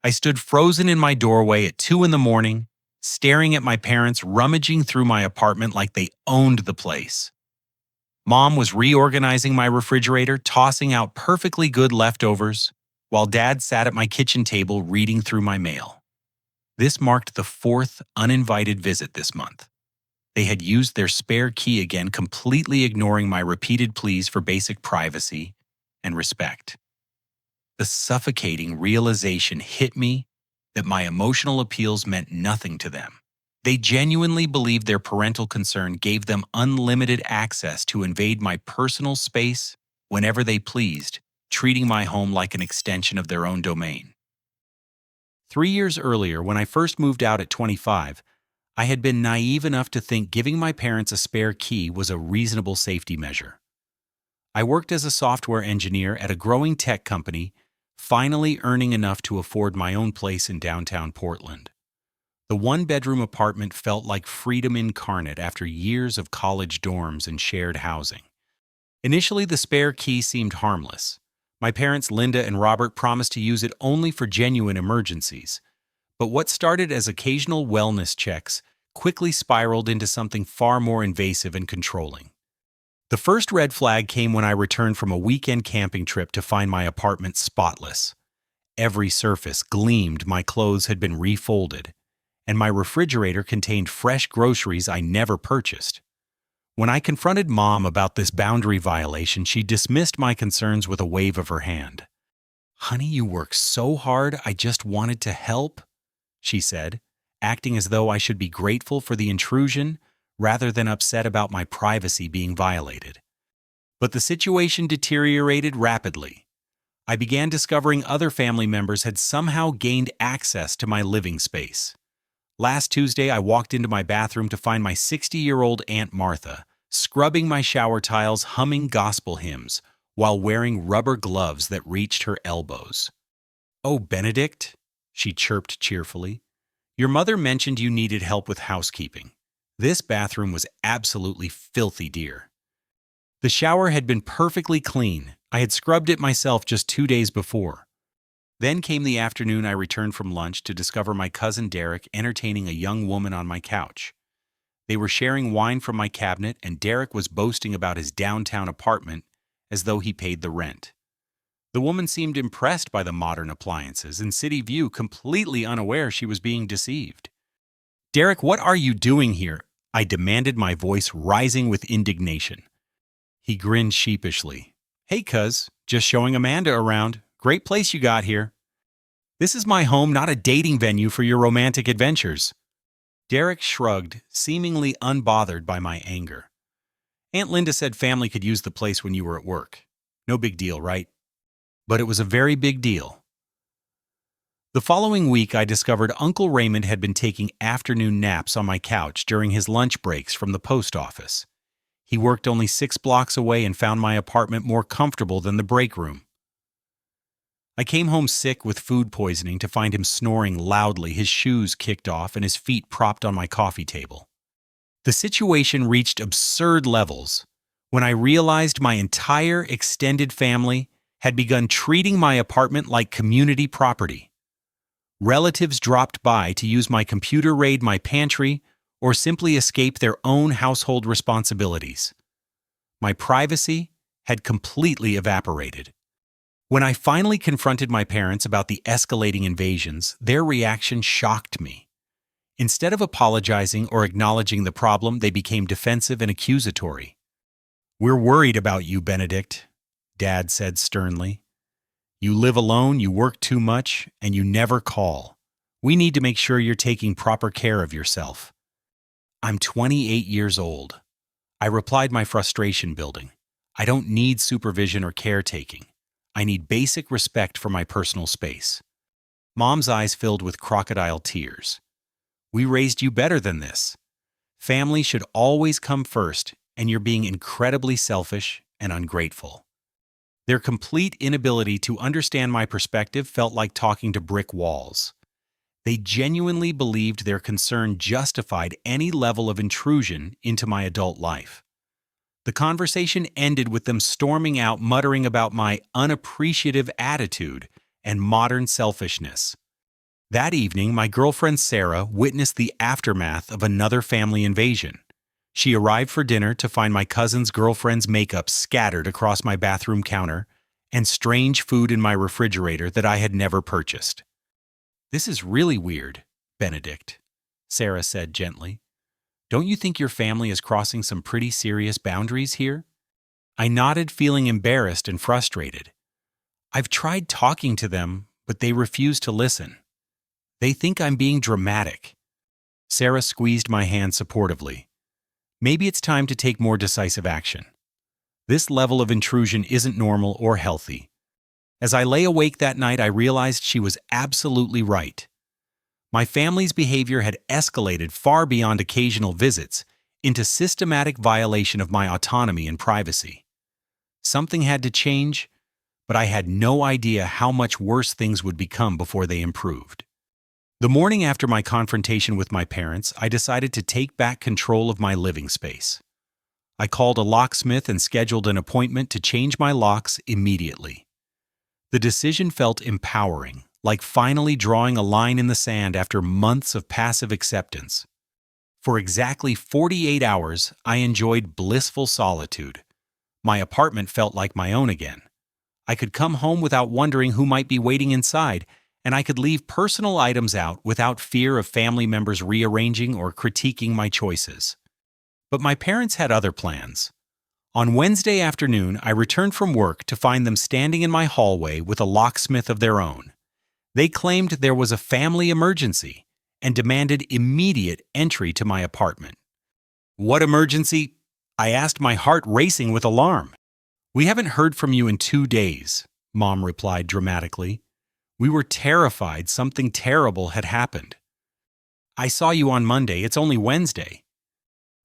I stood frozen in my doorway at 2 in the morning, staring at my parents rummaging through my apartment like they owned the place. Mom was reorganizing my refrigerator, tossing out perfectly good leftovers, while Dad sat at my kitchen table reading through my mail. This marked the fourth uninvited visit this month. They had used their spare key again, completely ignoring my repeated pleas for basic privacy and respect. The suffocating realization hit me that my emotional appeals meant nothing to them. They genuinely believed their parental concern gave them unlimited access to invade my personal space whenever they pleased, treating my home like an extension of their own domain. 3 years earlier, when I first moved out at 25, I had been naive enough to think giving my parents a spare key was a reasonable safety measure. I worked as a software engineer at a growing tech company, finally earning enough to afford my own place in downtown Portland. The one-bedroom apartment felt like freedom incarnate after years of college dorms and shared housing. Initially, the spare key seemed harmless. My parents, Linda and Robert, promised to use it only for genuine emergencies. But what started as occasional wellness checks quickly spiraled into something far more invasive and controlling. The first red flag came when I returned from a weekend camping trip to find my apartment spotless. Every surface gleamed, my clothes had been refolded, and my refrigerator contained fresh groceries I never purchased. When I confronted Mom about this boundary violation, she dismissed my concerns with a wave of her hand. "Honey, you work so hard, I just wanted to help," she said, acting as though I should be grateful for the intrusion rather than upset about my privacy being violated. But the situation deteriorated rapidly. I began discovering other family members had somehow gained access to my living space. Last Tuesday, I walked into my bathroom to find my 60-year-old Aunt Martha scrubbing my shower tiles, humming gospel hymns, while wearing rubber gloves that reached her elbows. "Oh, Benedict," she chirped cheerfully, "your mother mentioned you needed help with housekeeping. This bathroom was absolutely filthy, dear." The shower had been perfectly clean. I had scrubbed it myself just 2 days before. Then came the afternoon I returned from lunch to discover my cousin Derek entertaining a young woman on my couch. They were sharing wine from my cabinet, and Derek was boasting about his downtown apartment as though he paid the rent. The woman seemed impressed by the modern appliances and city view, completely unaware she was being deceived. "Derek, what are you doing here?" I demanded, my voice rising with indignation. He grinned sheepishly. "Hey, cuz, just showing Amanda around. Great place you got here. This is my home, not a dating venue for your romantic adventures." Derek shrugged, seemingly unbothered by my anger. "Aunt Linda said family could use the place when you were at work. No big deal, right?" But it was a very big deal. The following week, I discovered Uncle Raymond had been taking afternoon naps on my couch during his lunch breaks from the post office. He worked only 6 blocks away and found my apartment more comfortable than the break room. I came home sick with food poisoning to find him snoring loudly, his shoes kicked off, and his feet propped on my coffee table. The situation reached absurd levels when I realized my entire extended family had begun treating my apartment like community property. Relatives dropped by to use my computer, raid my pantry, or simply escape their own household responsibilities. My privacy had completely evaporated. When I finally confronted my parents about the escalating invasions, their reaction shocked me. Instead of apologizing or acknowledging the problem, they became defensive and accusatory. "We're worried about you, Benedict," Dad said sternly. "You live alone, you work too much, and you never call. We need to make sure you're taking proper care of yourself." "I'm 28 years old." I replied, my frustration building. "I don't need supervision or caretaking. I need basic respect for my personal space." Mom's eyes filled with crocodile tears. "We raised you better than this. Family should always come first, and you're being incredibly selfish and ungrateful." Their complete inability to understand my perspective felt like talking to brick walls. They genuinely believed their concern justified any level of intrusion into my adult life. The conversation ended with them storming out, muttering about my unappreciative attitude and modern selfishness. That evening, my girlfriend Sarah witnessed the aftermath of another family invasion. She arrived for dinner to find my cousin's girlfriend's makeup scattered across my bathroom counter and strange food in my refrigerator that I had never purchased. "This is really weird, Benedict," Sarah said gently. "Don't you think your family is crossing some pretty serious boundaries here?" I nodded, feeling embarrassed and frustrated. "I've tried talking to them, but they refuse to listen. They think I'm being dramatic." Sarah squeezed my hand supportively. "Maybe it's time to take more decisive action. This level of intrusion isn't normal or healthy." As I lay awake that night, I realized she was absolutely right. My family's behavior had escalated far beyond occasional visits into systematic violation of my autonomy and privacy. Something had to change, but I had no idea how much worse things would become before they improved. The morning after my confrontation with my parents, I decided to take back control of my living space. I called a locksmith and scheduled an appointment to change my locks immediately. The decision felt empowering, like finally drawing a line in the sand after months of passive acceptance. For exactly 48 hours, I enjoyed blissful solitude. My apartment felt like my own again. I could come home without wondering who might be waiting inside, and I could leave personal items out without fear of family members rearranging or critiquing my choices. But my parents had other plans. On Wednesday afternoon, I returned from work to find them standing in my hallway with a locksmith of their own. They claimed there was a family emergency and demanded immediate entry to my apartment. "What emergency?" I asked, my heart racing with alarm. "We haven't heard from you in 2 days," Mom replied dramatically. "We were terrified something terrible had happened." "I saw you on Monday. It's only Wednesday."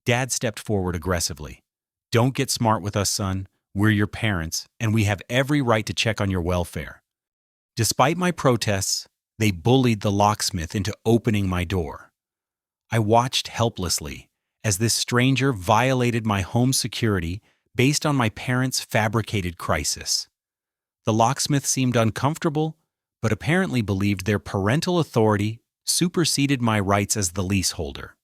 Dad stepped forward aggressively. "Don't get smart with us, son. We're your parents, and we have every right to check on your welfare." Despite my protests, they bullied the locksmith into opening my door. I watched helplessly as this stranger violated my home security based on my parents' fabricated crisis. The locksmith seemed uncomfortable, but apparently believed their parental authority superseded my rights as the leaseholder.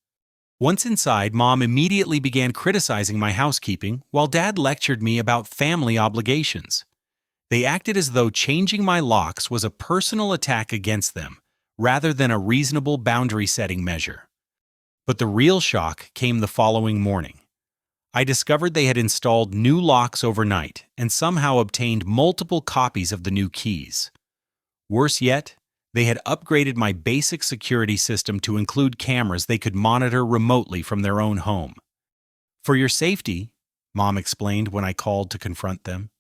Once inside, Mom immediately began criticizing my housekeeping, while Dad lectured me about family obligations. They acted as though changing my locks was a personal attack against them, rather than a reasonable boundary-setting measure. But the real shock came the following morning. I discovered they had installed new locks overnight and somehow obtained multiple copies of the new keys. Worse yet, they had upgraded my basic security system to include cameras they could monitor remotely from their own home. "For your safety," Mom explained when I called to confront them,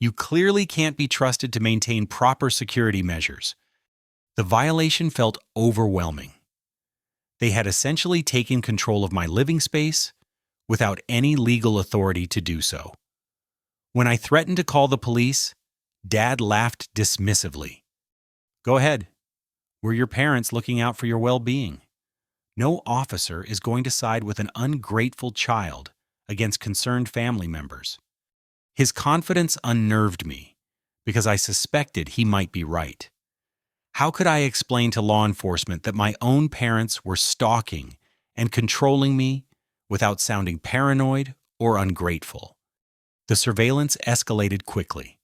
"you clearly can't be trusted to maintain proper security measures." The violation felt overwhelming. They had essentially taken control of my living space without any legal authority to do so. When I threatened to call the police, Dad laughed dismissively. "Go ahead. We're your parents looking out for your well-being. No officer is going to side with an ungrateful child against concerned family members." His confidence unnerved me because I suspected he might be right. How could I explain to law enforcement that my own parents were stalking and controlling me without sounding paranoid or ungrateful? The surveillance escalated quickly.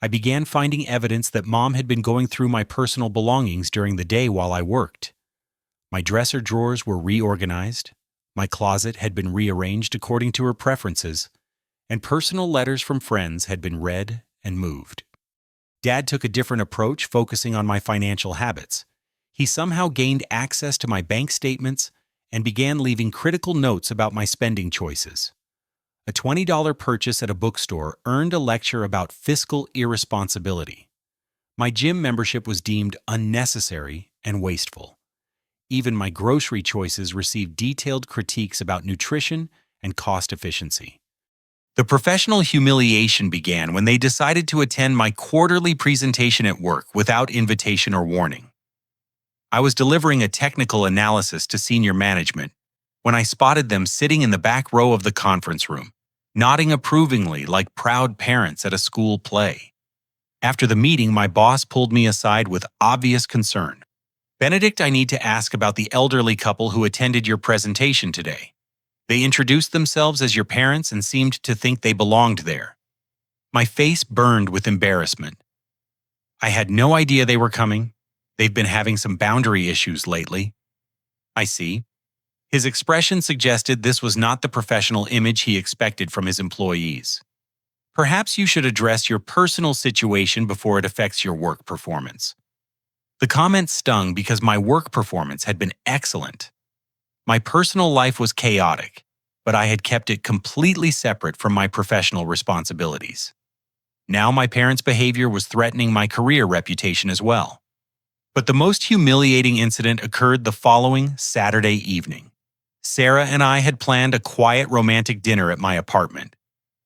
I began finding evidence that Mom had been going through my personal belongings during the day while I worked. My dresser drawers were reorganized, my closet had been rearranged according to her preferences, and personal letters from friends had been read and moved. Dad took a different approach, focusing on my financial habits. He somehow gained access to my bank statements and began leaving critical notes about my spending choices. A $20 purchase at a bookstore earned a lecture about fiscal irresponsibility. My gym membership was deemed unnecessary and wasteful. Even my grocery choices received detailed critiques about nutrition and cost efficiency. The professional humiliation began when they decided to attend my quarterly presentation at work without invitation or warning. I was delivering a technical analysis to senior management when I spotted them sitting in the back row of the conference room, nodding approvingly like proud parents at a school play. After the meeting, my boss pulled me aside with obvious concern. Benedict, I need to ask about the elderly couple who attended your presentation today. They introduced themselves as your parents and seemed to think they belonged there. My face burned with embarrassment. I had no idea they were coming. They've been having some boundary issues lately. I see. His expression suggested this was not the professional image he expected from his employees. Perhaps you should address your personal situation before it affects your work performance. The comment stung because my work performance had been excellent. My personal life was chaotic, but I had kept it completely separate from my professional responsibilities. Now my parents' behavior was threatening my career reputation as well. But the most humiliating incident occurred the following Saturday evening. Sarah and I had planned a quiet romantic dinner at my apartment.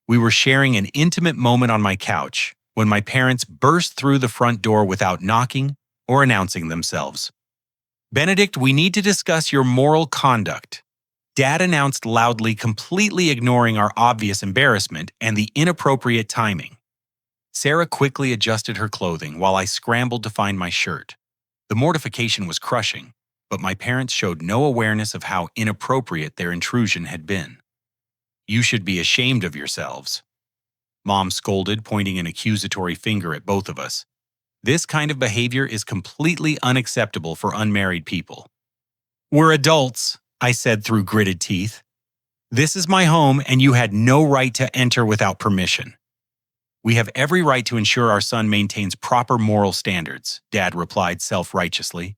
We were sharing an intimate moment on my couch when my parents burst through the front door without knocking or announcing themselves. "Benedict, we need to discuss your moral conduct," Dad announced loudly, completely ignoring our obvious embarrassment and the inappropriate timing. Sarah quickly adjusted her clothing while I scrambled to find my shirt. The mortification was crushing, but my parents showed no awareness of how inappropriate their intrusion had been. "You should be ashamed of yourselves," Mom scolded, pointing an accusatory finger at both of us. "This kind of behavior is completely unacceptable for unmarried people." "We're adults," I said through gritted teeth. "This is my home, and you had no right to enter without permission." "We have every right to ensure our son maintains proper moral standards," Dad replied self-righteously.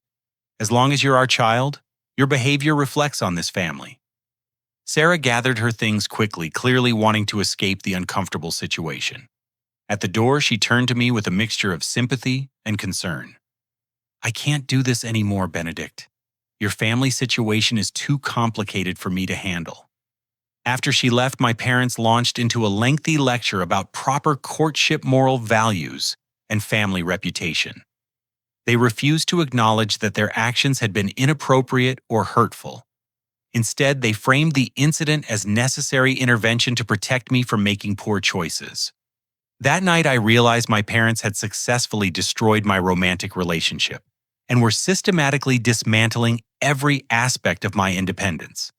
"As long as you're our child, your behavior reflects on this family." Sarah gathered her things quickly, clearly wanting to escape the uncomfortable situation. At the door, she turned to me with a mixture of sympathy and concern. "I can't do this anymore, Benedict. Your family situation is too complicated for me to handle." After she left, my parents launched into a lengthy lecture about proper courtship moral values and family reputation. They refused to acknowledge that their actions had been inappropriate or hurtful. Instead, they framed the incident as necessary intervention to protect me from making poor choices. That night, I realized my parents had successfully destroyed my romantic relationship and were systematically dismantling every aspect of my independence.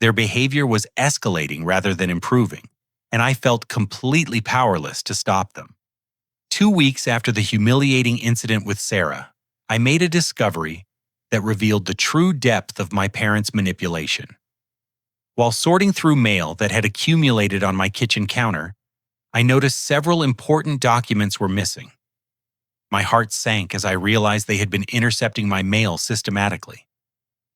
Their behavior was escalating rather than improving, and I felt completely powerless to stop them. 2 weeks after the humiliating incident with Sarah, I made a discovery that revealed the true depth of my parents' manipulation. While sorting through mail that had accumulated on my kitchen counter, I noticed several important documents were missing. My heart sank as I realized they had been intercepting my mail systematically.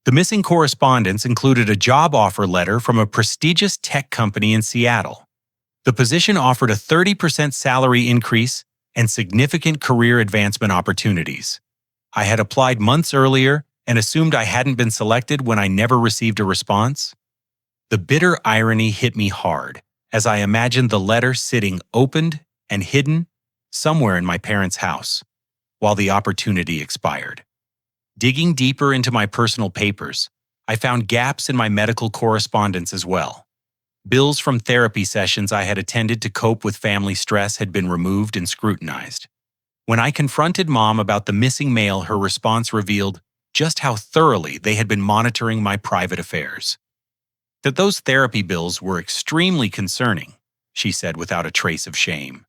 The missing correspondence included a job offer letter from a prestigious tech company in Seattle. The position offered a 30% salary increase and significant career advancement opportunities. I had applied months earlier and assumed I hadn't been selected when I never received a response. The bitter irony hit me hard as I imagined the letter sitting opened and hidden somewhere in my parents' house while the opportunity expired. Digging deeper into my personal papers, I found gaps in my medical correspondence as well. Bills from therapy sessions I had attended to cope with family stress had been removed and scrutinized. When I confronted Mom about the missing mail, her response revealed just how thoroughly they had been monitoring my private affairs. That those therapy bills were extremely concerning, she said without a trace of shame.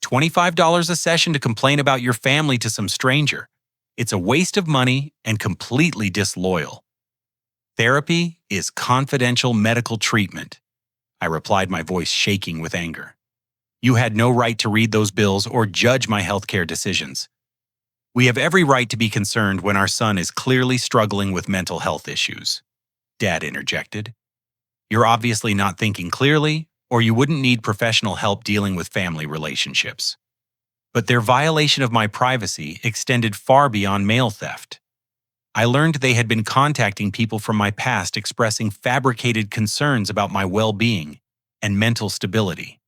$25 a session to complain about your family to some stranger. It's a waste of money and completely disloyal. Therapy is confidential medical treatment, I replied, my voice shaking with anger. You had no right to read those bills or judge my healthcare decisions. We have every right to be concerned when our son is clearly struggling with mental health issues, Dad interjected. You're obviously not thinking clearly, or you wouldn't need professional help dealing with family relationships. But their violation of my privacy extended far beyond mail theft. I learned they had been contacting people from my past expressing fabricated concerns about my well-being and mental stability.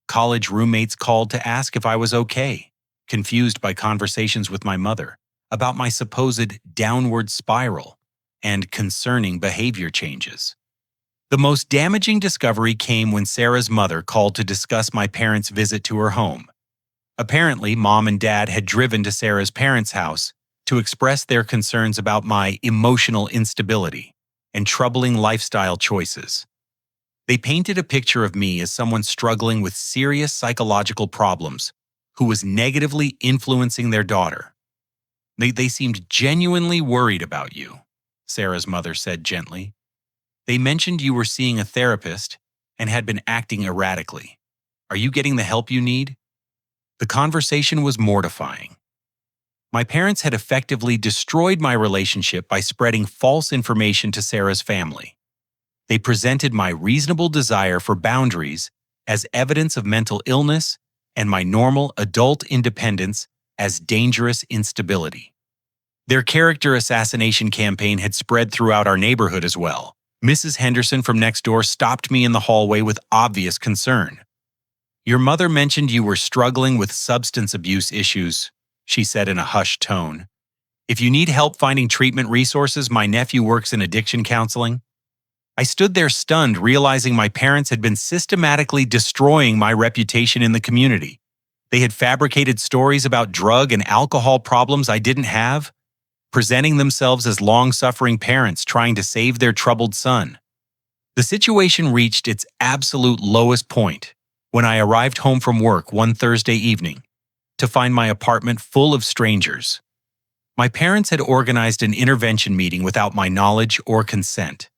College roommates called to ask if I was okay, confused by conversations with my mother about my supposed downward spiral and concerning behavior changes. The most damaging discovery came when Sarah's mother called to discuss my parents' visit to her home. Apparently, Mom and Dad had driven to Sarah's parents' house to express their concerns about my emotional instability and troubling lifestyle choices. They painted a picture of me as someone struggling with serious psychological problems who was negatively influencing their daughter. They seemed genuinely worried about you, Sarah's mother said gently. They mentioned you were seeing a therapist and had been acting erratically. Are you getting the help you need? The conversation was mortifying. My parents had effectively destroyed my relationship by spreading false information to Sarah's family. They presented my reasonable desire for boundaries as evidence of mental illness and my normal adult independence as dangerous instability. Their character assassination campaign had spread throughout our neighborhood as well. Mrs. Henderson from next door stopped me in the hallway with obvious concern. Your mother mentioned you were struggling with substance abuse issues, she said in a hushed tone. If you need help finding treatment resources, my nephew works in addiction counseling. I stood there stunned, realizing my parents had been systematically destroying my reputation in the community. They had fabricated stories about drug and alcohol problems I didn't have, presenting themselves as long-suffering parents trying to save their troubled son. The situation reached its absolute lowest point when I arrived home from work one Thursday evening to find my apartment full of strangers. My parents had organized an intervention meeting without my knowledge or consent.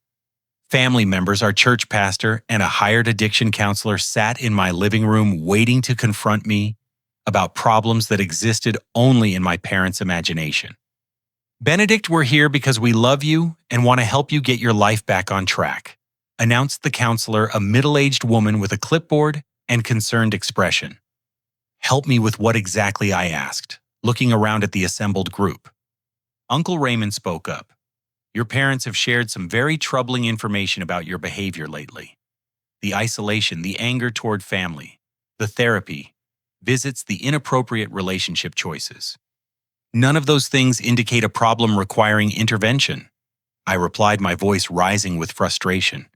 Family members, our church pastor, and a hired addiction counselor sat in my living room waiting to confront me about problems that existed only in my parents' imagination. Benedict, we're here because we love you and want to help you get your life back on track, announced the counselor, a middle-aged woman with a clipboard and concerned expression. Help me with what exactly? I asked, looking around at the assembled group. Uncle Raymond spoke up. Your parents have shared some very troubling information about your behavior lately. The isolation, the anger toward family, the therapy, visits, the inappropriate relationship choices. None of those things indicate a problem requiring intervention, I replied, my voice rising with frustration.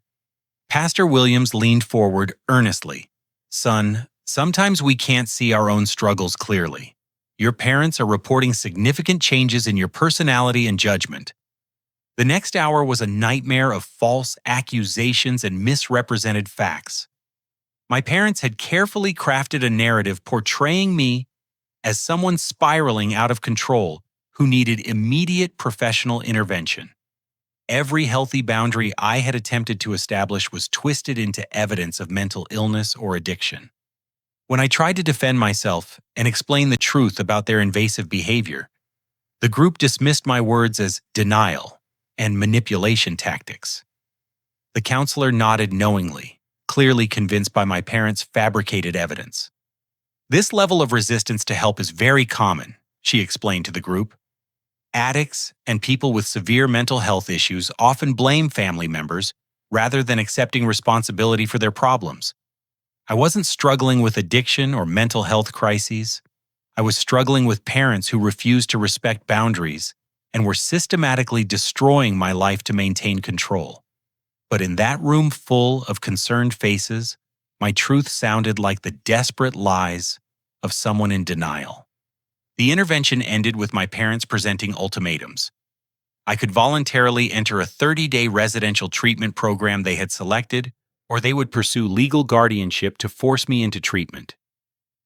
Pastor Williams leaned forward earnestly. Son, sometimes we can't see our own struggles clearly. Your parents are reporting significant changes in your personality and judgment. The next hour was a nightmare of false accusations and misrepresented facts. My parents had carefully crafted a narrative portraying me as someone spiraling out of control who needed immediate professional intervention. Every healthy boundary I had attempted to establish was twisted into evidence of mental illness or addiction. When I tried to defend myself and explain the truth about their invasive behavior, the group dismissed my words as denial and manipulation tactics. The counselor nodded knowingly, clearly convinced by my parents' fabricated evidence. This level of resistance to help is very common, she explained to the group. Addicts and people with severe mental health issues often blame family members rather than accepting responsibility for their problems. I wasn't struggling with addiction or mental health crises. I was struggling with parents who refused to respect boundaries and were systematically destroying my life to maintain control. But in that room full of concerned faces, my truth sounded like the desperate lies of someone in denial. The intervention ended with my parents presenting ultimatums. I could voluntarily enter a 30-day residential treatment program they had selected, or they would pursue legal guardianship to force me into treatment.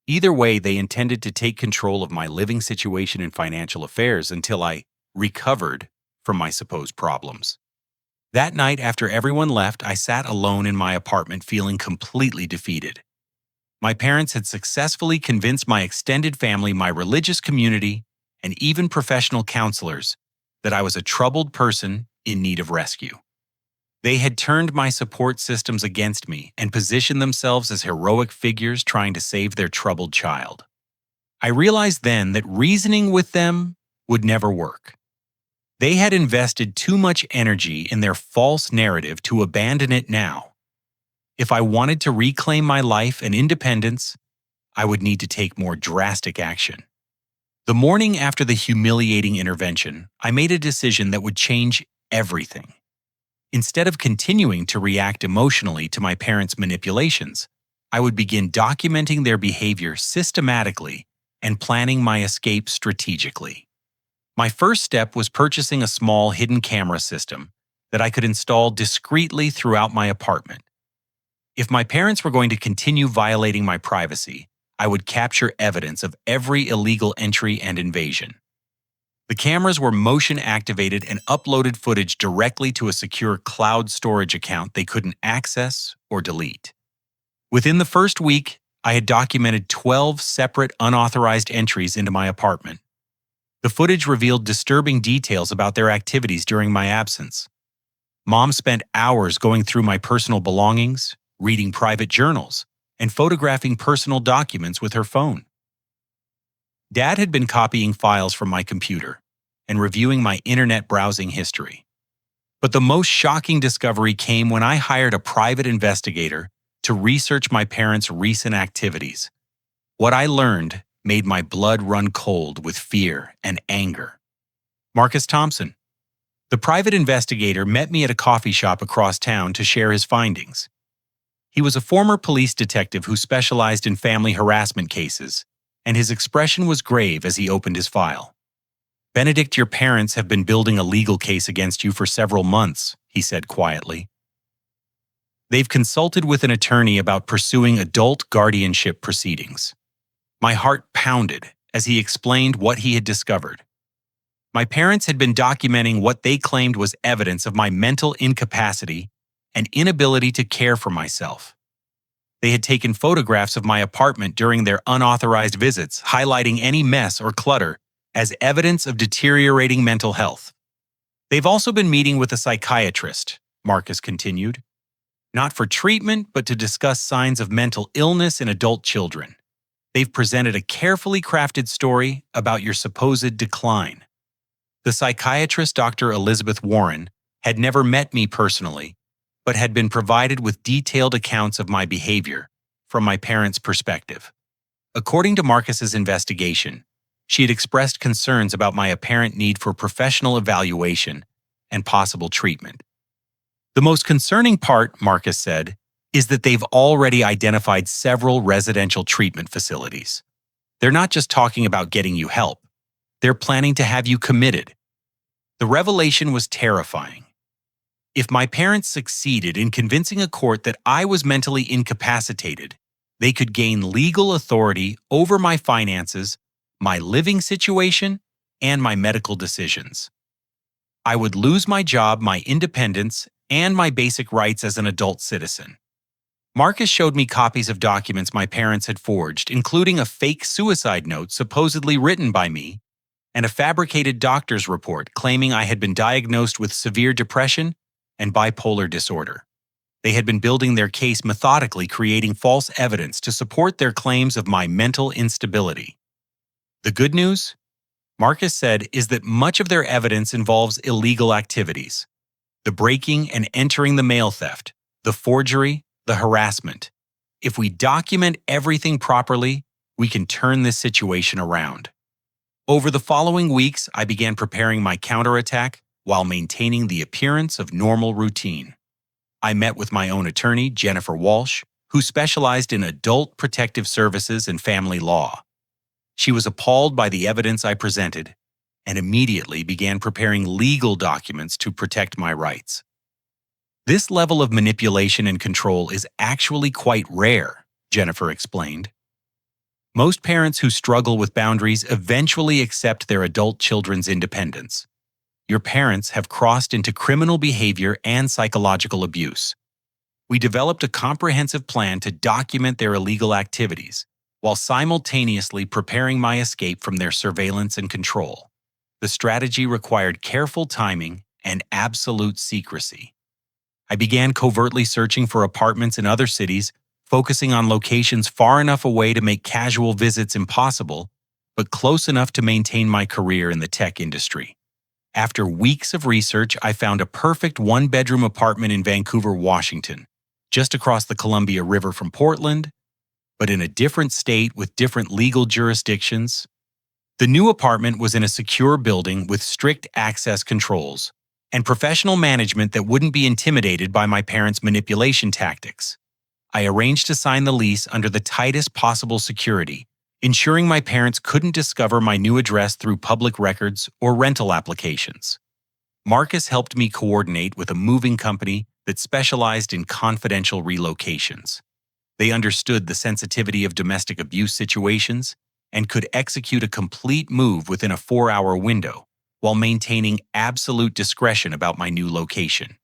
Either way, they intended to take control of my living situation and financial affairs until I recovered from my supposed problems. That night, after everyone left, I sat alone in my apartment feeling completely defeated. My parents had successfully convinced my extended family, my religious community, and even professional counselors that I was a troubled person in need of rescue. They had turned my support systems against me and positioned themselves as heroic figures trying to save their troubled child. I realized then that reasoning with them would never work. They had invested too much energy in their false narrative to abandon it now. If I wanted to reclaim my life and independence, I would need to take more drastic action. The morning after the humiliating intervention, I made a decision that would change everything. Instead of continuing to react emotionally to my parents' manipulations, I would begin documenting their behavior systematically and planning my escape strategically. My first step was purchasing a small hidden camera system that I could install discreetly throughout my apartment. If my parents were going to continue violating my privacy, I would capture evidence of every illegal entry and invasion. The cameras were motion-activated and uploaded footage directly to a secure cloud storage account they couldn't access or delete. Within the first week, I had documented 12 separate unauthorized entries into my apartment. The footage revealed disturbing details about their activities during my absence. Mom spent hours going through my personal belongings, reading private journals, and photographing personal documents with her phone. Dad had been copying files from my computer and reviewing my internet browsing history. But the most shocking discovery came when I hired a private investigator to research my parents' recent activities. What I learned made my blood run cold with fear and anger. Marcus Thompson. The private investigator met me at a coffee shop across town to share his findings. He was a former police detective who specialized in family harassment cases, and his expression was grave as he opened his file. "Benedict, your parents have been building a legal case against you for several months," he said quietly. "They've consulted with an attorney about pursuing adult guardianship proceedings." My heart pounded as he explained what he had discovered. My parents had been documenting what they claimed was evidence of my mental incapacity and inability to care for myself. They had taken photographs of my apartment during their unauthorized visits, highlighting any mess or clutter as evidence of deteriorating mental health. "They've also been meeting with a psychiatrist," Marcus continued, "not for treatment, but to discuss signs of mental illness in adult children. They've presented a carefully crafted story about your supposed decline." The psychiatrist, Dr. Elizabeth Warren, had never met me personally, but had been provided with detailed accounts of my behavior from my parents' perspective. According to Marcus's investigation, she had expressed concerns about my apparent need for professional evaluation and possible treatment. "The most concerning part," Marcus said, "is that they've already identified several residential treatment facilities. They're not just talking about getting you help. They're planning to have you committed." The revelation was terrifying. If my parents succeeded in convincing a court that I was mentally incapacitated, they could gain legal authority over my finances, my living situation, and my medical decisions. I would lose my job, my independence, and my basic rights as an adult citizen. Marcus showed me copies of documents my parents had forged, including a fake suicide note supposedly written by me, and a fabricated doctor's report claiming I had been diagnosed with severe depression and bipolar disorder. They had been building their case methodically, creating false evidence to support their claims of my mental instability. The good news, Marcus said, is that much of their evidence involves illegal activities: the breaking and entering, the mail theft, the forgery, the harassment. If we document everything properly, we can turn this situation around. Over the following weeks, I began preparing my counterattack while maintaining the appearance of normal routine. I met with my own attorney, Jennifer Walsh, who specialized in adult protective services and family law. She was appalled by the evidence I presented and immediately began preparing legal documents to protect my rights. "This level of manipulation and control is actually quite rare," Jennifer explained. "Most parents who struggle with boundaries eventually accept their adult children's independence. Your parents have crossed into criminal behavior and psychological abuse. We developed a comprehensive plan to document their illegal activities while simultaneously preparing my escape from their surveillance and control. The strategy required careful timing and absolute secrecy. I began covertly searching for apartments in other cities, focusing on locations far enough away to make casual visits impossible, but close enough to maintain my career in the tech industry. After weeks of research, I found a perfect one-bedroom apartment in Vancouver, Washington, just across the Columbia River from Portland, but in a different state with different legal jurisdictions. The new apartment was in a secure building with strict access controls and professional management that wouldn't be intimidated by my parents' manipulation tactics. I arranged to sign the lease under the tightest possible security, ensuring my parents couldn't discover my new address through public records or rental applications. Marcus helped me coordinate with a moving company that specialized in confidential relocations. They understood the sensitivity of domestic abuse situations and could execute a complete move within a 4-hour window while maintaining absolute discretion about my new location.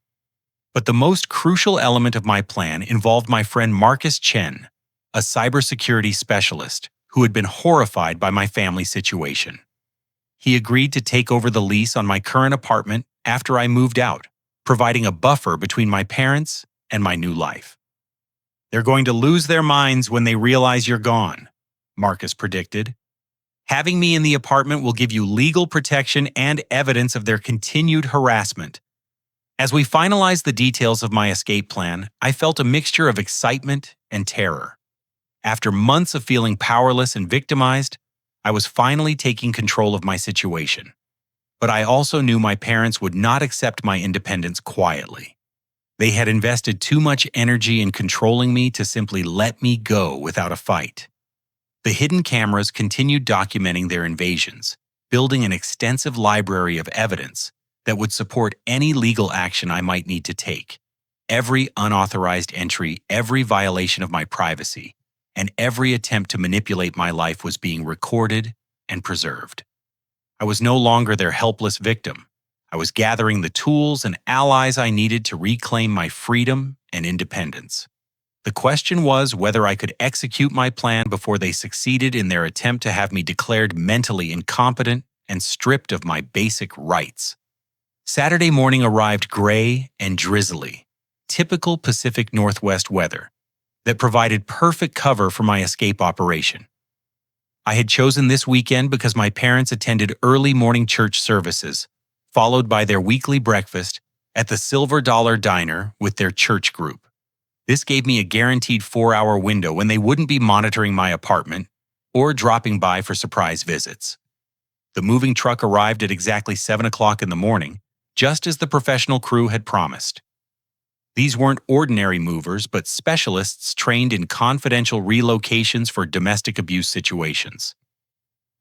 But the most crucial element of my plan involved my friend Marcus Chen, a cybersecurity specialist who had been horrified by my family situation. He agreed to take over the lease on my current apartment after I moved out, providing a buffer between my parents and my new life. "They're going to lose their minds when they realize you're gone," Marcus predicted. "Having me in the apartment will give you legal protection and evidence of their continued harassment." As we finalized the details of my escape plan, I felt a mixture of excitement and terror. After months of feeling powerless and victimized, I was finally taking control of my situation. But I also knew my parents would not accept my independence quietly. They had invested too much energy in controlling me to simply let me go without a fight. The hidden cameras continued documenting their invasions, building an extensive library of evidence that would support any legal action I might need to take. Every unauthorized entry, every violation of my privacy, and every attempt to manipulate my life was being recorded and preserved. I was no longer their helpless victim. I was gathering the tools and allies I needed to reclaim my freedom and independence. The question was whether I could execute my plan before they succeeded in their attempt to have me declared mentally incompetent and stripped of my basic rights. Saturday morning arrived gray and drizzly, typical Pacific Northwest weather that provided perfect cover for my escape operation. I had chosen this weekend because my parents attended early morning church services, followed by their weekly breakfast at the Silver Dollar Diner with their church group. This gave me a guaranteed 4-hour window when they wouldn't be monitoring my apartment or dropping by for surprise visits. The moving truck arrived at exactly 7 o'clock in the morning, just as the professional crew had promised. These weren't ordinary movers, but specialists trained in confidential relocations for domestic abuse situations.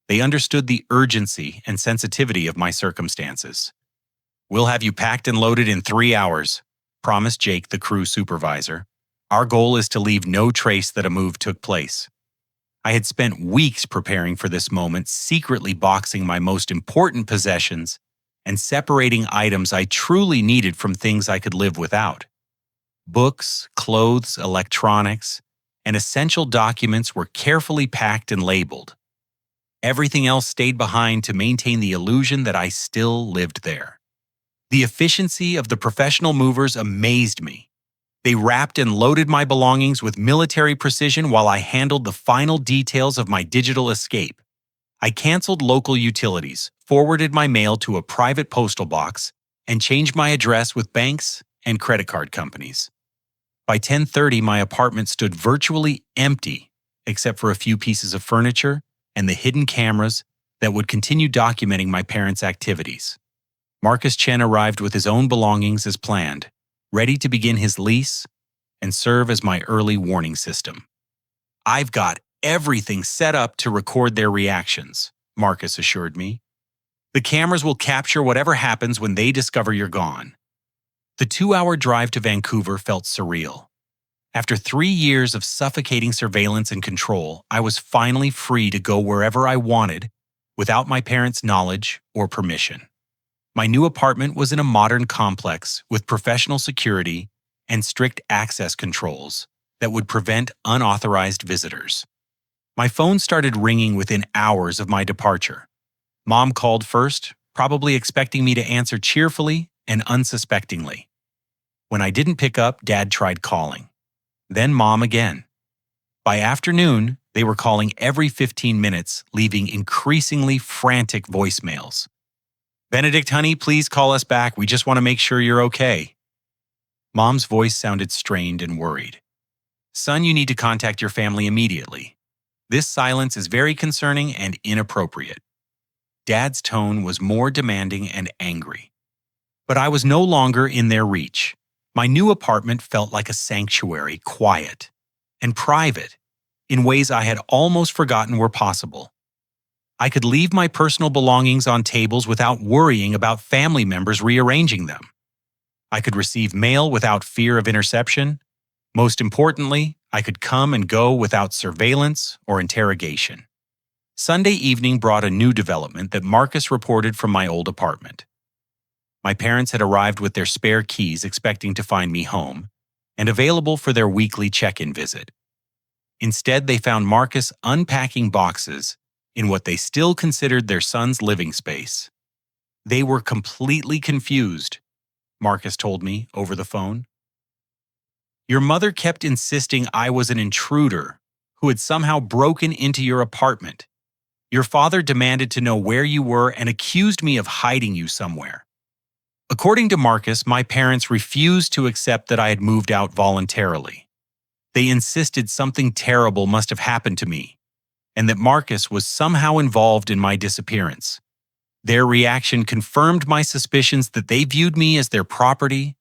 They understood the urgency and sensitivity of my circumstances. "We'll have you packed and loaded in 3 hours," promised Jake, the crew supervisor. "Our goal is to leave no trace that a move took place." I had spent weeks preparing for this moment, secretly boxing my most important possessions and separating items I truly needed from things I could live without. Books, clothes, electronics, and essential documents were carefully packed and labeled. Everything else stayed behind to maintain the illusion that I still lived there. The efficiency of the professional movers amazed me. They wrapped and loaded my belongings with military precision while I handled the final details of my digital escape. I canceled local utilities, forwarded my mail to a private postal box, and changed my address with banks and credit card companies. By 10:30, my apartment stood virtually empty, except for a few pieces of furniture and the hidden cameras that would continue documenting my parents' activities. Marcus Chen arrived with his own belongings as planned, ready to begin his lease and serve as my early warning system. "I've got everything set up to record their reactions," Marcus assured me. "The cameras will capture whatever happens when they discover you're gone." The 2-hour drive to Vancouver felt surreal. After 3 years of suffocating surveillance and control, I was finally free to go wherever I wanted without my parents' knowledge or permission. My new apartment was in a modern complex with professional security and strict access controls that would prevent unauthorized visitors. My phone started ringing within hours of my departure. Mom called first, probably expecting me to answer cheerfully and unsuspectingly. When I didn't pick up, Dad tried calling. Then Mom again. By afternoon, they were calling every 15 minutes, leaving increasingly frantic voicemails. "Benedict, honey, please call us back. We just want to make sure you're okay." Mom's voice sounded strained and worried. "Son, you need to contact your family immediately. This silence is very concerning and inappropriate." Dad's tone was more demanding and angry. But I was no longer in their reach. My new apartment felt like a sanctuary, quiet and private, in ways I had almost forgotten were possible. I could leave my personal belongings on tables without worrying about family members rearranging them. I could receive mail without fear of interception. Most importantly, I could come and go without surveillance or interrogation. Sunday evening brought a new development that Marcus reported from my old apartment. My parents had arrived with their spare keys expecting to find me home and available for their weekly check-in visit. Instead, they found Marcus unpacking boxes in what they still considered their son's living space. They were completely confused, Marcus told me over the phone. Your mother kept insisting I was an intruder who had somehow broken into your apartment. Your father demanded to know where you were and accused me of hiding you somewhere. According to Marcus, my parents refused to accept that I had moved out voluntarily. They insisted something terrible must have happened to me, and that Marcus was somehow involved in my disappearance. Their reaction confirmed my suspicions that they viewed me as their property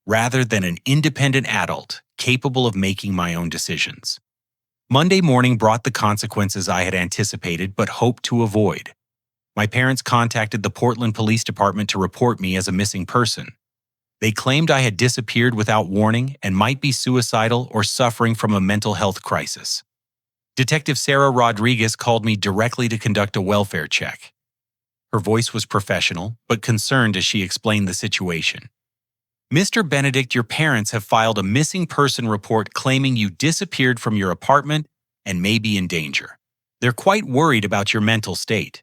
rather than an independent adult capable of making my own decisions. Monday morning brought the consequences I had anticipated but hoped to avoid. My parents contacted the Portland Police Department to report me as a missing person. They claimed I had disappeared without warning and might be suicidal or suffering from a mental health crisis. Detective Sarah Rodriguez called me directly to conduct a welfare check. Her voice was professional, but concerned as she explained the situation. Mr. Benedict, your parents have filed a missing person report claiming you disappeared from your apartment and may be in danger. They're quite worried about your mental state.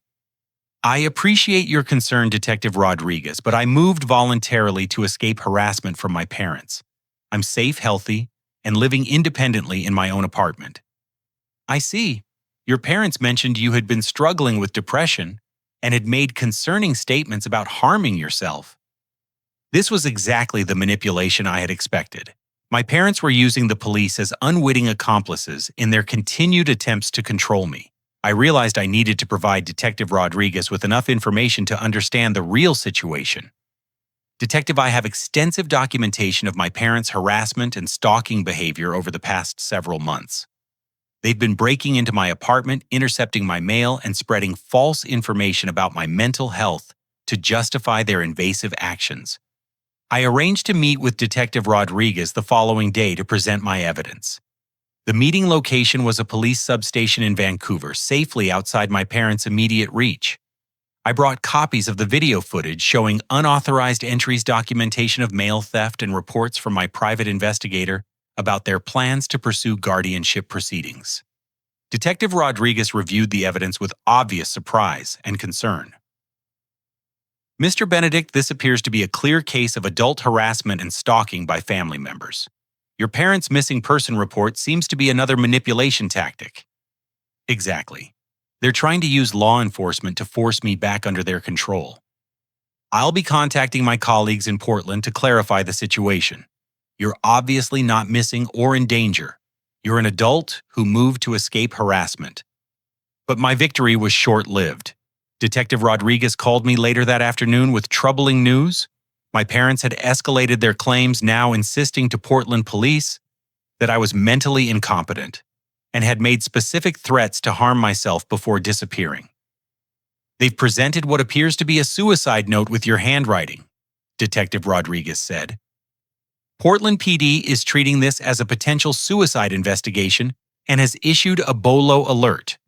I appreciate your concern, Detective Rodriguez, but I moved voluntarily to escape harassment from my parents. I'm safe, healthy, and living independently in my own apartment. I see. Your parents mentioned you had been struggling with depression and had made concerning statements about harming yourself. This was exactly the manipulation I had expected. My parents were using the police as unwitting accomplices in their continued attempts to control me. I realized I needed to provide Detective Rodriguez with enough information to understand the real situation. Detective, I have extensive documentation of my parents' harassment and stalking behavior over the past several months. They've been breaking into my apartment, intercepting my mail, and spreading false information about my mental health to justify their invasive actions. I arranged to meet with Detective Rodriguez the following day to present my evidence. The meeting location was a police substation in Vancouver, safely outside my parents' immediate reach. I brought copies of the video footage showing unauthorized entries, documentation of mail theft, and reports from my private investigator about their plans to pursue guardianship proceedings. Detective Rodriguez reviewed the evidence with obvious surprise and concern. Mr. Benedict, this appears to be a clear case of adult harassment and stalking by family members. Your parents' missing person report seems to be another manipulation tactic. Exactly. They're trying to use law enforcement to force me back under their control. I'll be contacting my colleagues in Portland to clarify the situation. You're obviously not missing or in danger. You're an adult who moved to escape harassment. But my victory was short-lived. Detective Rodriguez called me later that afternoon with troubling news. My parents had escalated their claims, now insisting to Portland police that I was mentally incompetent and had made specific threats to harm myself before disappearing. They've presented what appears to be a suicide note with your handwriting, Detective Rodriguez said. Portland PD is treating this as a potential suicide investigation and has issued a BOLO alert.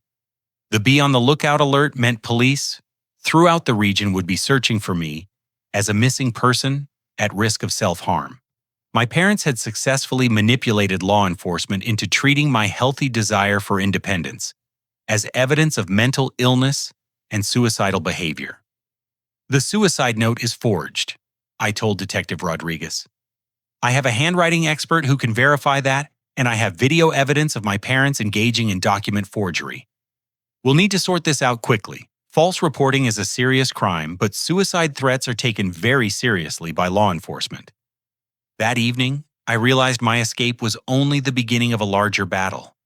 The Be on the Lookout alert meant police throughout the region would be searching for me as a missing person at risk of self-harm. My parents had successfully manipulated law enforcement into treating my healthy desire for independence as evidence of mental illness and suicidal behavior. The suicide note is forged, I told Detective Rodriguez. I have a handwriting expert who can verify that, and I have video evidence of my parents engaging in document forgery. We'll need to sort this out quickly. False reporting is a serious crime, but suicide threats are taken very seriously by law enforcement. That evening, I realized my escape was only the beginning of a larger battle.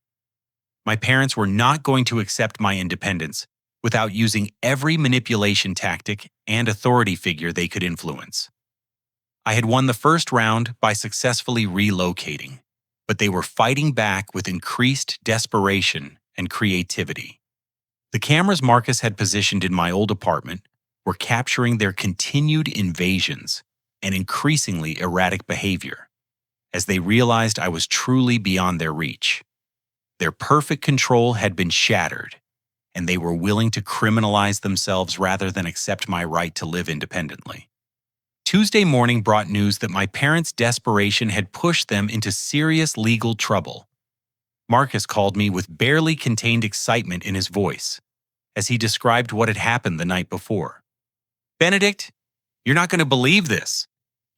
My parents were not going to accept my independence without using every manipulation tactic and authority figure they could influence. I had won the first round by successfully relocating. but they were fighting back with increased desperation and creativity. The cameras Marcus had positioned in my old apartment were capturing their continued invasions and increasingly erratic behavior, as they realized I was truly beyond their reach. Their perfect control had been shattered, and they were willing to criminalize themselves rather than accept my right to live independently. Tuesday morning brought news that my parents' desperation had pushed them into serious legal trouble. Marcus called me with barely contained excitement in his voice, as he described what had happened the night before. "Benedict, you're not going to believe this.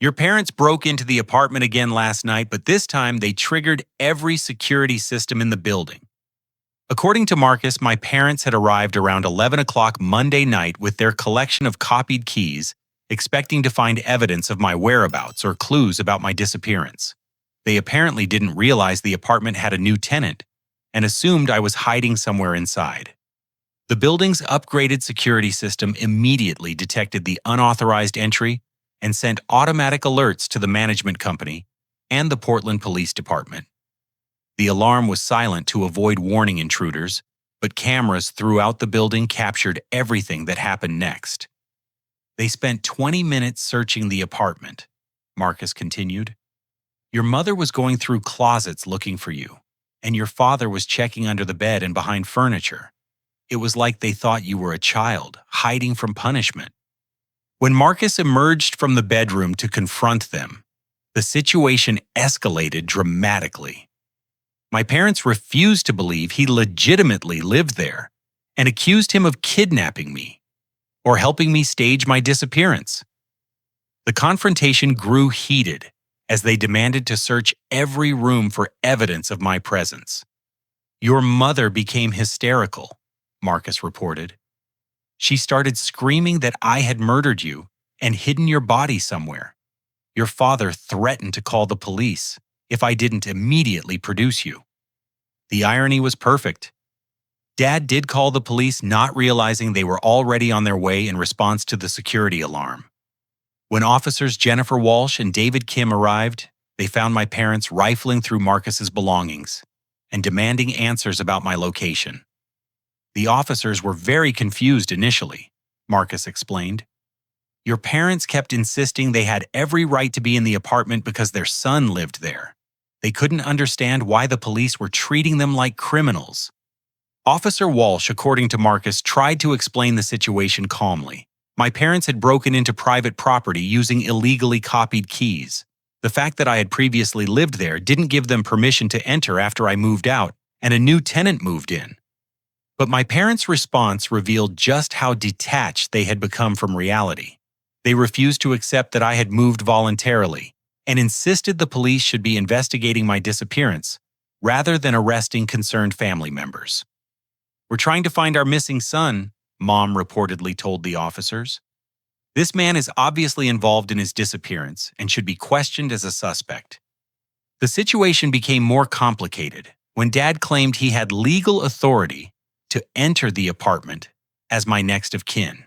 Your parents broke into the apartment again last night, but this time they triggered every security system in the building." According to Marcus, my parents had arrived around 11 o'clock Monday night with their collection of copied keys, expecting to find evidence of my whereabouts or clues about my disappearance. They apparently didn't realize the apartment had a new tenant and assumed I was hiding somewhere inside. The building's upgraded security system immediately detected the unauthorized entry and sent automatic alerts to the management company and the Portland Police Department. The alarm was silent to avoid warning intruders, but cameras throughout the building captured everything that happened next. "They spent 20 minutes searching the apartment," Marcus continued. "Your mother was going through closets looking for you, and your father was checking under the bed and behind furniture. It was like they thought you were a child, hiding from punishment." When Marcus emerged from the bedroom to confront them, the situation escalated dramatically. My parents refused to believe he legitimately lived there and accused him of kidnapping me or helping me stage my disappearance. The confrontation grew heated as they demanded to search every room for evidence of my presence. "Your mother became hysterical," Marcus reported. "She started screaming that I had murdered you and hidden your body somewhere. Your father threatened to call the police if I didn't immediately produce you." The irony was perfect. Dad did call the police, not realizing they were already on their way in response to the security alarm. When officers Jennifer Walsh and David Kim arrived, they found my parents rifling through Marcus's belongings and demanding answers about my location. "The officers were very confused initially," Marcus explained. "Your parents kept insisting they had every right to be in the apartment because their son lived there. They couldn't understand why the police were treating them like criminals." Officer Walsh, according to Marcus, tried to explain the situation calmly. My parents had broken into private property using illegally copied keys. The fact that I had previously lived there didn't give them permission to enter after I moved out, and a new tenant moved in. But my parents' response revealed just how detached they had become from reality. They refused to accept that I had moved voluntarily and insisted the police should be investigating my disappearance rather than arresting concerned family members. "We're trying to find our missing son," Mom reportedly told the officers. "This man is obviously involved in his disappearance and should be questioned as a suspect." The situation became more complicated when Dad claimed he had legal authority to enter the apartment as my next of kin.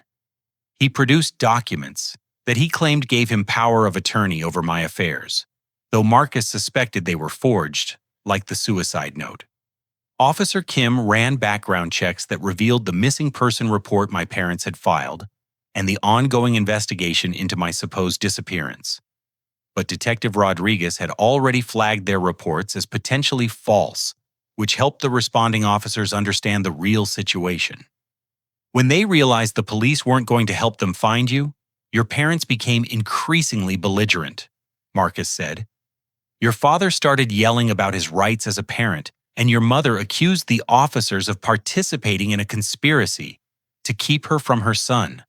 He produced documents that he claimed gave him power of attorney over my affairs, though Marcus suspected they were forged, like the suicide note. Officer Kim ran background checks that revealed the missing person report my parents had filed and the ongoing investigation into my supposed disappearance. But Detective Rodriguez had already flagged their reports as potentially false, which helped the responding officers understand the real situation. "When they realized the police weren't going to help them find you, your parents became increasingly belligerent," Marcus said. "Your father started yelling about his rights as a parent, and your mother accused the officers of participating in a conspiracy to keep her from her son."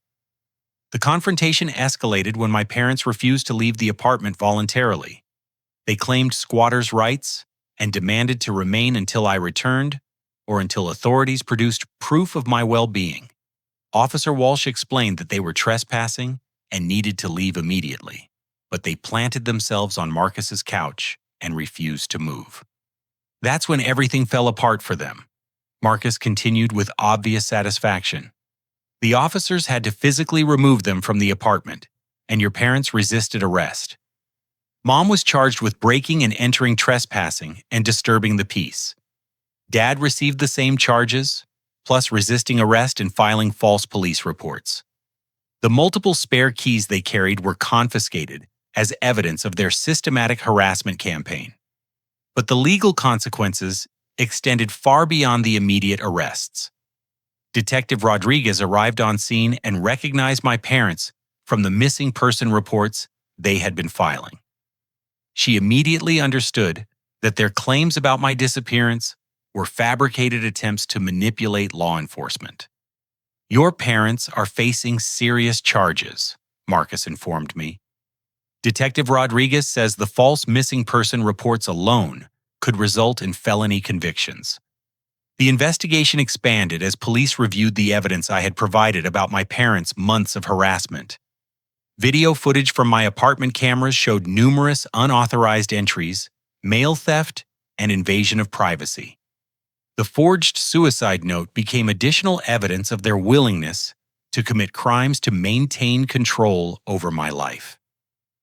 The confrontation escalated when my parents refused to leave the apartment voluntarily. They claimed squatters' rights and demanded to remain until I returned or until authorities produced proof of my well-being. Officer Walsh explained that they were trespassing and needed to leave immediately, but they planted themselves on Marcus's couch and refused to move. "That's when everything fell apart for them," Marcus continued with obvious satisfaction. "The officers had to physically remove them from the apartment, and your parents resisted arrest. Mom was charged with breaking and entering trespassing and disturbing the peace. Dad received the same charges, plus resisting arrest and filing false police reports. The multiple spare keys they carried were confiscated as evidence of their systematic harassment campaign. But the legal consequences extended far beyond the immediate arrests. Detective Rodriguez arrived on scene and recognized my parents from the missing person reports they had been filing. She immediately understood that their claims about my disappearance were fabricated attempts to manipulate law enforcement. "Your parents are facing serious charges," Marcus informed me. Detective Rodriguez says the false missing person reports alone could result in felony convictions. The investigation expanded as police reviewed the evidence I had provided about my parents' months of harassment. Video footage from my apartment cameras showed numerous unauthorized entries, mail theft, and invasion of privacy. The forged suicide note became additional evidence of their willingness to commit crimes to maintain control over my life.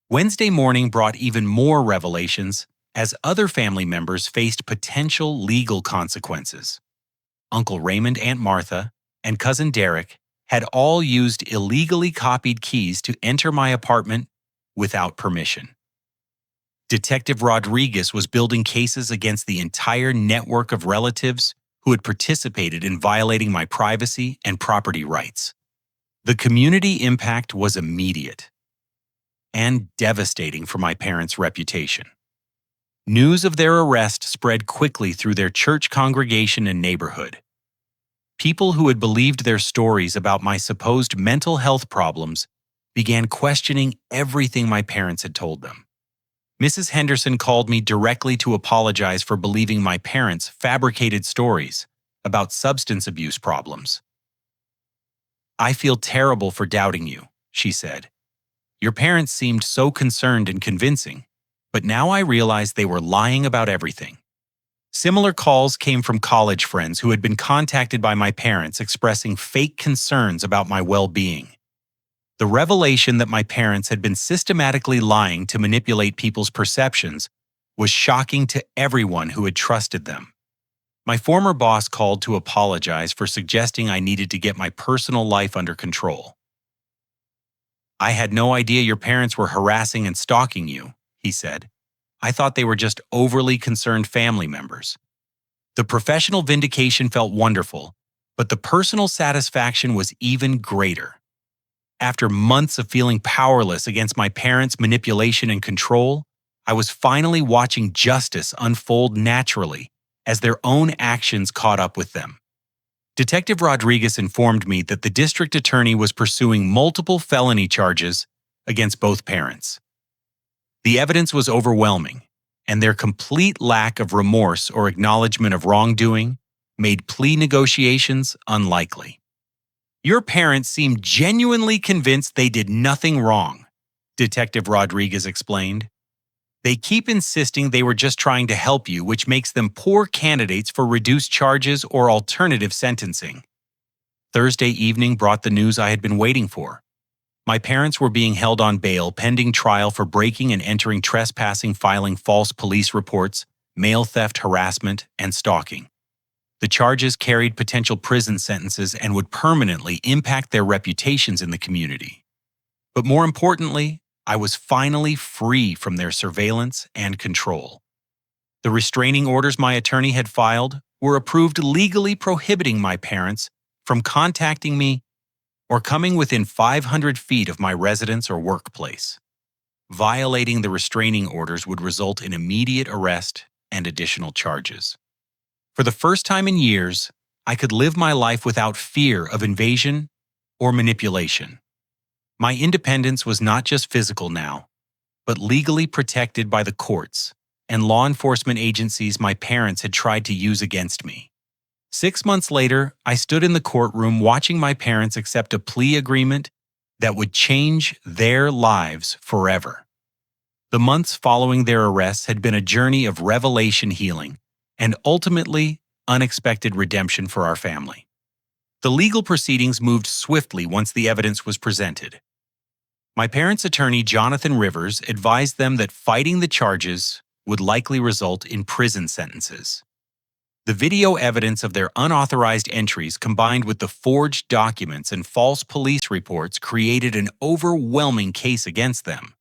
Wednesday morning brought even more revelations as other family members faced potential legal consequences. Uncle Raymond, Aunt Martha, and Cousin Derek had all used illegally copied keys to enter my apartment without permission. Detective Rodriguez was building cases against the entire network of relatives who had participated in violating my privacy and property rights. The community impact was immediate and devastating for my parents' reputation. News of their arrest spread quickly through their church congregation and neighborhood. People who had believed their stories about my supposed mental health problems began questioning everything my parents had told them. Mrs. Henderson called me directly to apologize for believing my parents' fabricated stories about substance abuse problems. "I feel terrible for doubting you," she said. "Your parents seemed so concerned and convincing, but now I realize they were lying about everything." Similar calls came from college friends who had been contacted by my parents expressing fake concerns about my well-being. The revelation that my parents had been systematically lying to manipulate people's perceptions was shocking to everyone who had trusted them. My former boss called to apologize for suggesting I needed to get my personal life under control. "I had no idea your parents were harassing and stalking you," he said. "I thought they were just overly concerned family members." The professional vindication felt wonderful, but the personal satisfaction was even greater. After months of feeling powerless against my parents' manipulation and control, I was finally watching justice unfold naturally as their own actions caught up with them. Detective Rodriguez informed me that the district attorney was pursuing multiple felony charges against both parents. The evidence was overwhelming, and their complete lack of remorse or acknowledgement of wrongdoing made plea negotiations unlikely. "Your parents seemed genuinely convinced they did nothing wrong," Detective Rodriguez explained. "They keep insisting they were just trying to help you, which makes them poor candidates for reduced charges or alternative sentencing." Thursday evening brought the news I had been waiting for. My parents were being held on bail pending trial for breaking and entering trespassing, filing false police reports, mail theft, harassment, and stalking. The charges carried potential prison sentences and would permanently impact their reputations in the community. But more importantly, I was finally free from their surveillance and control. The restraining orders my attorney had filed were approved, legally prohibiting my parents from contacting me or coming within 500 feet of my residence or workplace. Violating the restraining orders would result in immediate arrest and additional charges. For the first time in years, I could live my life without fear of invasion or manipulation. My independence was not just physical now, but legally protected by the courts and law enforcement agencies my parents had tried to use against me. 6 months later, I stood in the courtroom watching my parents accept a plea agreement that would change their lives forever. The months following their arrests had been a journey of revelation, healing, and ultimately unexpected redemption for our family. The legal proceedings moved swiftly once the evidence was presented. My parents' attorney, Jonathan Rivers, advised them that fighting the charges would likely result in prison sentences. The video evidence of their unauthorized entries combined with the forged documents and false police reports created an overwhelming case against them.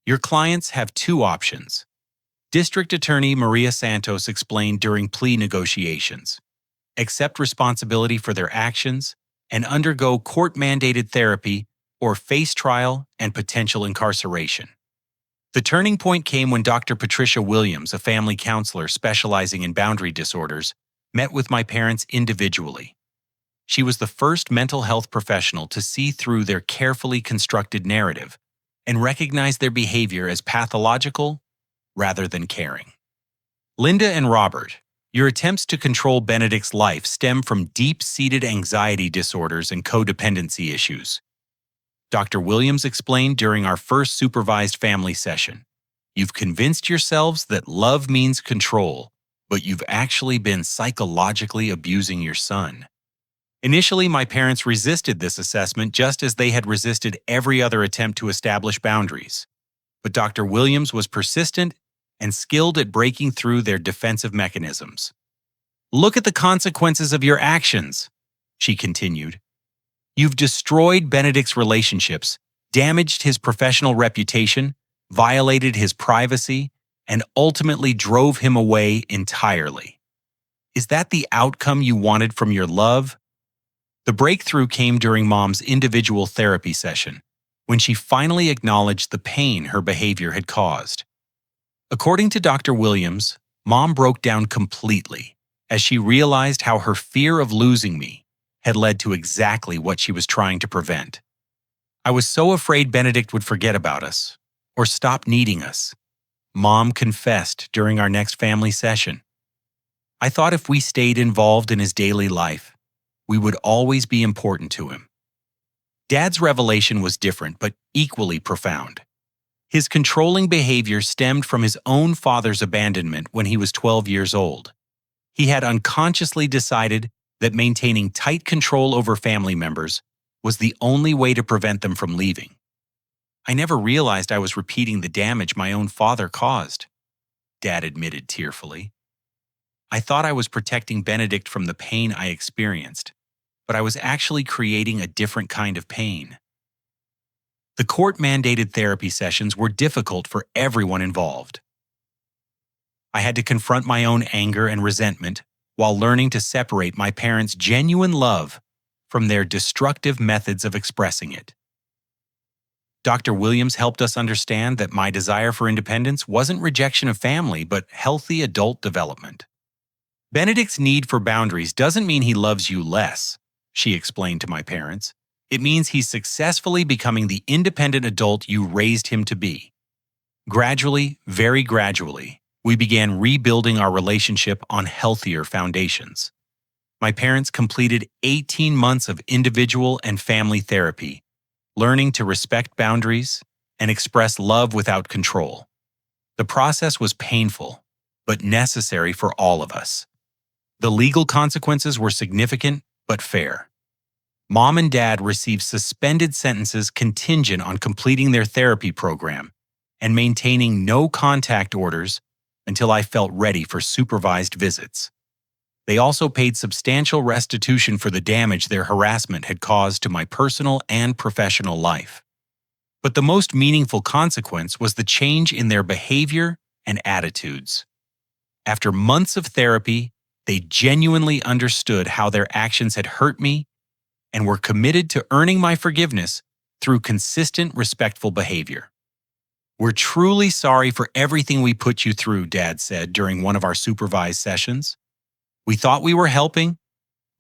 Your clients have two options. District Attorney Maria Santos explained during plea negotiations. Accept responsibility for their actions and undergo court-mandated therapy or face trial and potential incarceration. The turning point came when Dr. Patricia Williams, a family counselor specializing in boundary disorders, met with my parents individually. She was the first mental health professional to see through their carefully constructed narrative and recognize their behavior as pathological rather than caring. Linda and Robert, your attempts to control Benedict's life stem from deep-seated anxiety disorders and codependency issues. Dr. Williams explained during our first supervised family session, "You've convinced yourselves that love means control, but you've actually been psychologically abusing your son." Initially, my parents resisted this assessment just as they had resisted every other attempt to establish boundaries. But Dr. Williams was persistent and skilled at breaking through their defensive mechanisms. "Look at the consequences of your actions," she continued. "You've destroyed Benedict's relationships, damaged his professional reputation, violated his privacy, and ultimately drove him away entirely. Is that the outcome you wanted from your love?" The breakthrough came during Mom's individual therapy session, when she finally acknowledged the pain her behavior had caused. According to Dr. Williams, Mom broke down completely as she realized how her fear of losing me had led to exactly what she was trying to prevent. "I was so afraid Benedict would forget about us or stop needing us," Mom confessed during our next family session. "I thought if we stayed involved in his daily life, we would always be important to him." Dad's revelation was different but equally profound. His controlling behavior stemmed from his own father's abandonment when he was 12 years old. He had unconsciously decided that maintaining tight control over family members was the only way to prevent them from leaving. "I never realized I was repeating the damage my own father caused," Dad admitted tearfully. "I thought I was protecting Benedict from the pain I experienced, but I was actually creating a different kind of pain." The court-mandated therapy sessions were difficult for everyone involved. I had to confront my own anger and resentment while learning to separate my parents' genuine love from their destructive methods of expressing it. Dr. Williams helped us understand that my desire for independence wasn't rejection of family, but healthy adult development. "Benedict's need for boundaries doesn't mean he loves you less," she explained to my parents. "It means he's successfully becoming the independent adult you raised him to be." Gradually, very gradually, we began rebuilding our relationship on healthier foundations. My parents completed 18 months of individual and family therapy, learning to respect boundaries and express love without control. The process was painful, but necessary for all of us. The legal consequences were significant but fair. Mom and Dad received suspended sentences contingent on completing their therapy program and maintaining no contact orders until I felt ready for supervised visits. They also paid substantial restitution for the damage their harassment had caused to my personal and professional life. But the most meaningful consequence was the change in their behavior and attitudes. After months of therapy, they genuinely understood how their actions had hurt me and were committed to earning my forgiveness through consistent, respectful behavior. "We're truly sorry for everything we put you through," Dad said during one of our supervised sessions. "We thought we were helping,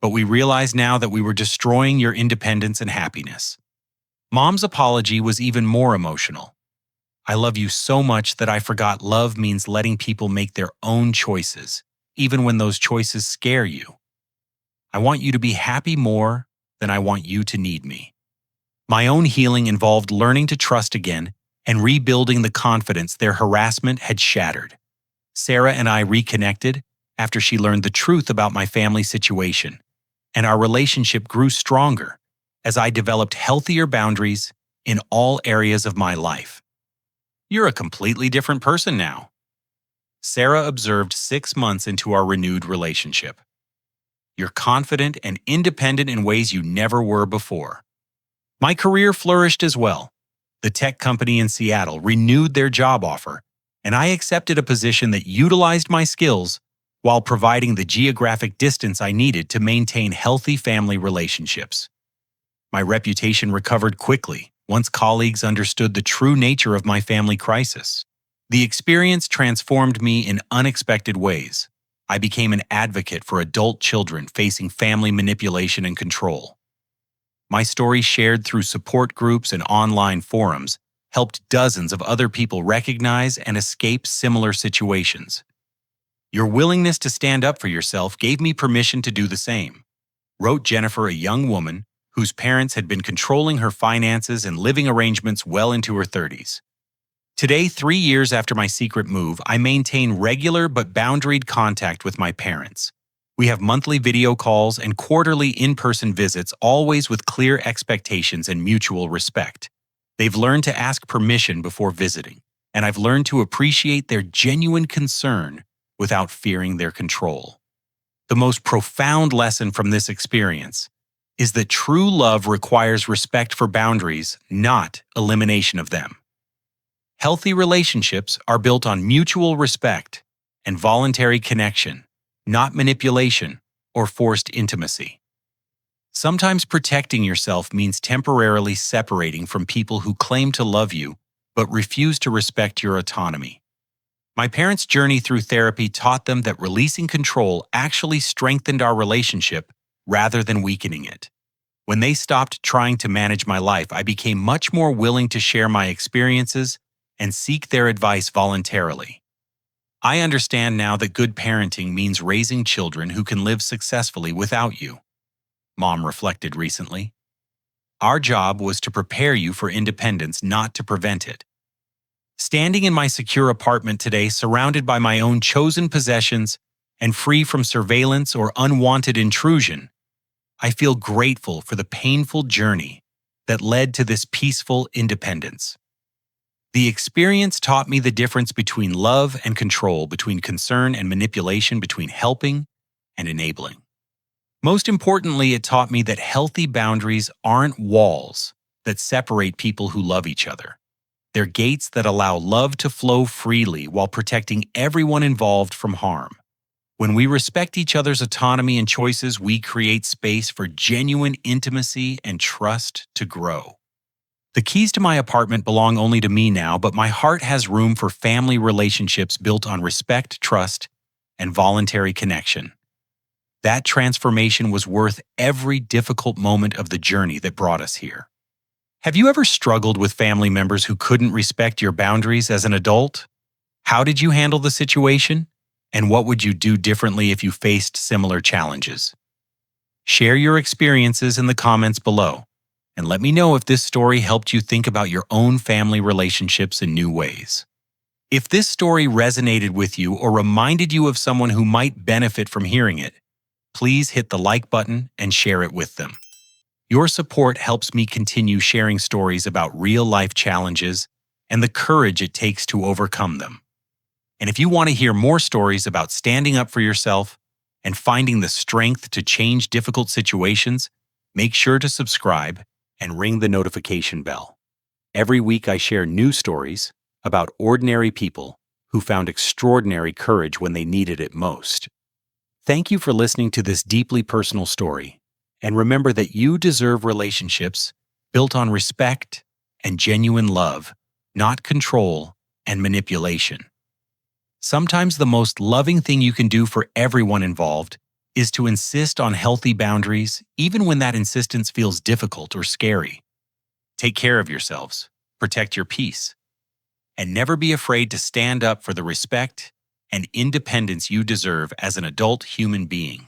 but we realize now that we were destroying your independence and happiness." Mom's apology was even more emotional. "I love you so much that I forgot love means letting people make their own choices, even when those choices scare you. I want you to be happy more than I want you to need me." My own healing involved learning to trust again and rebuilding the confidence their harassment had shattered. Sarah and I reconnected after she learned the truth about my family situation, and our relationship grew stronger as I developed healthier boundaries in all areas of my life. You're a completely different person now. Sarah observed 6 months into our renewed relationship. You're confident and independent in ways you never were before. My career flourished as well. The tech company in Seattle renewed their job offer, and I accepted a position that utilized my skills while providing the geographic distance I needed to maintain healthy family relationships. My reputation recovered quickly once colleagues understood the true nature of my family crisis. The experience transformed me in unexpected ways. I became an advocate for adult children facing family manipulation and control. My story, shared through support groups and online forums, helped dozens of other people recognize and escape similar situations. Your willingness to stand up for yourself gave me permission to do the same, wrote Jennifer, a young woman whose parents had been controlling her finances and living arrangements well into her 30s. Today, 3 years after my secret move, I maintain regular but boundaried contact with my parents. We have monthly video calls and quarterly in-person visits, always with clear expectations and mutual respect. They've learned to ask permission before visiting, and I've learned to appreciate their genuine concern without fearing their control. The most profound lesson from this experience is that true love requires respect for boundaries, not elimination of them. Healthy relationships are built on mutual respect and voluntary connection, not manipulation or forced intimacy. Sometimes protecting yourself means temporarily separating from people who claim to love you but refuse to respect your autonomy. My parents' journey through therapy taught them that releasing control actually strengthened our relationship rather than weakening it. When they stopped trying to manage my life, I became much more willing to share my experiences and seek their advice voluntarily. I understand now that good parenting means raising children who can live successfully without you, Mom reflected recently. Our job was to prepare you for independence, not to prevent it. Standing in my secure apartment today, surrounded by my own chosen possessions and free from surveillance or unwanted intrusion, I feel grateful for the painful journey that led to this peaceful independence. The experience taught me the difference between love and control, between concern and manipulation, between helping and enabling. Most importantly, it taught me that healthy boundaries aren't walls that separate people who love each other. They're gates that allow love to flow freely while protecting everyone involved from harm. When we respect each other's autonomy and choices, we create space for genuine intimacy and trust to grow. The keys to my apartment belong only to me now, but my heart has room for family relationships built on respect, trust, and voluntary connection. That transformation was worth every difficult moment of the journey that brought us here. Have you ever struggled with family members who couldn't respect your boundaries as an adult? How did you handle the situation? And what would you do differently if you faced similar challenges? Share your experiences in the comments below, and let me know if this story helped you think about your own family relationships in new ways. If this story resonated with you or reminded you of someone who might benefit from hearing it, please hit the like button and share it with them. Your support helps me continue sharing stories about real-life challenges and the courage it takes to overcome them. And if you want to hear more stories about standing up for yourself and finding the strength to change difficult situations, make sure to subscribe and ring the notification bell. Every week I share new stories about ordinary people who found extraordinary courage when they needed it most. Thank you for listening to this deeply personal story, and remember that you deserve relationships built on respect and genuine love, not control and manipulation. Sometimes the most loving thing you can do for everyone involved is to insist on healthy boundaries, even when that insistence feels difficult or scary. Take care of yourselves, protect your peace, and never be afraid to stand up for the respect and independence you deserve as an adult human being.